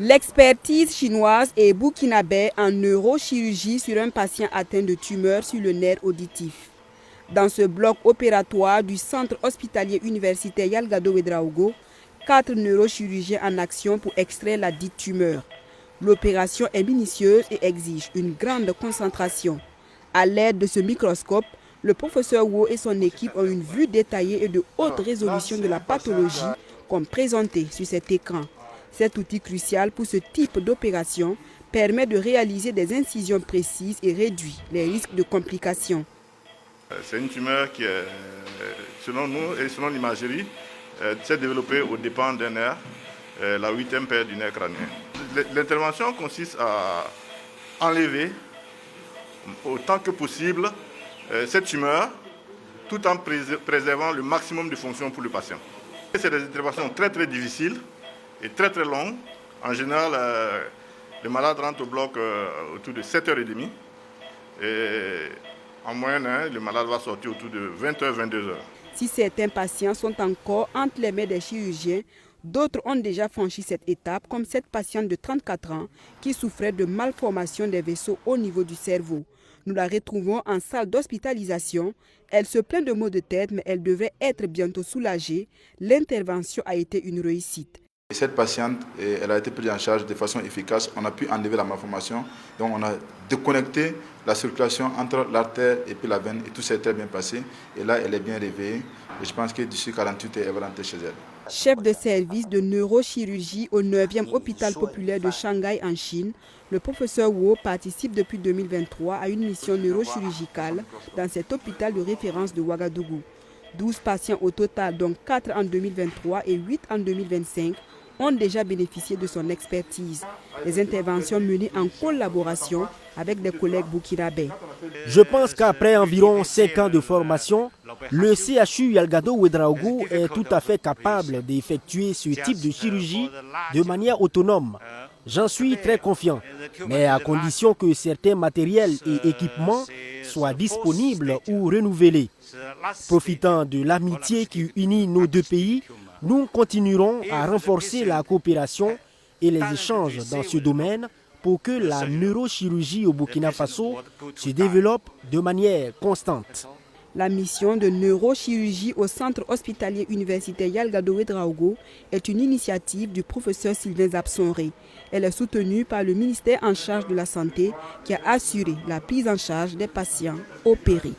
L'expertise chinoise et burkinabé en neurochirurgie sur un patient atteint de tumeurs sur le nerf auditif. Dans ce bloc opératoire du centre hospitalier universitaire Yalgado Ouedraogo, 4 neurochirurgiens en action pour extraire la dite tumeur. L'opération est minutieuse et exige une grande concentration. À l'aide de ce microscope, le professeur Wu et son équipe ont une vue détaillée et de haute résolution de la pathologie comme présentée sur cet écran. Cet outil crucial pour ce type d'opération permet de réaliser des incisions précises et réduit les risques de complications. C'est une tumeur qui, selon nous et selon l'imagerie, s'est développée aux dépens d'un nerf, la 8e paire du nerf crânien. L'intervention consiste à enlever autant que possible cette tumeur tout en préservant le maximum de fonctions pour le patient. C'est des interventions très difficiles et très longues. En général, le malade rentre au bloc autour de 7h30 et en moyenne, le malade va sortir autour de 20h, 22h. Si certains patients sont encore entre les mains des chirurgiens, d'autres ont déjà franchi cette étape, comme cette patiente de 34 ans qui souffrait de malformation des vaisseaux au niveau du cerveau. Nous la retrouvons en salle d'hospitalisation. Elle se plaint de maux de tête, mais elle devrait être bientôt soulagée. L'intervention a été une réussite. Cette patiente, elle a été prise en charge de façon efficace. On a pu enlever la malformation. Donc on a déconnecté la circulation entre l'artère et puis la veine. Et tout s'est très bien passé. Et là, elle est bien réveillée. Et je pense que d'ici 48 heures, elle va rentrer chez elle. Chef de service de neurochirurgie au 9e hôpital populaire de Shanghai en Chine, le professeur Wu participe depuis 2023 à une mission neurochirurgicale dans cet hôpital de référence de Ouagadougou. 12 patients au total, dont 4 en 2023 et 8 en 2025, ont déjà bénéficié de son expertise. Les interventions menées en collaboration avec des collègues burkinabés. Je pense qu'après environ 5 ans de formation, le CHU Yalgado Ouedraogo est tout à fait capable d'effectuer ce type de chirurgie de manière autonome. J'en suis très confiant, mais à condition que certains matériels et équipements soient disponibles ou renouvelés. Profitant de l'amitié qui unit nos deux pays, nous continuerons à renforcer la coopération et les échanges dans ce domaine pour que la neurochirurgie au Burkina Faso se développe de manière constante. La mission de neurochirurgie au centre hospitalier universitaire Yalgado Ouedraogo est une initiative du professeur Sylvain Zabsonré. Elle est soutenue par le ministère en charge de la Santé qui a assuré la prise en charge des patients opérés.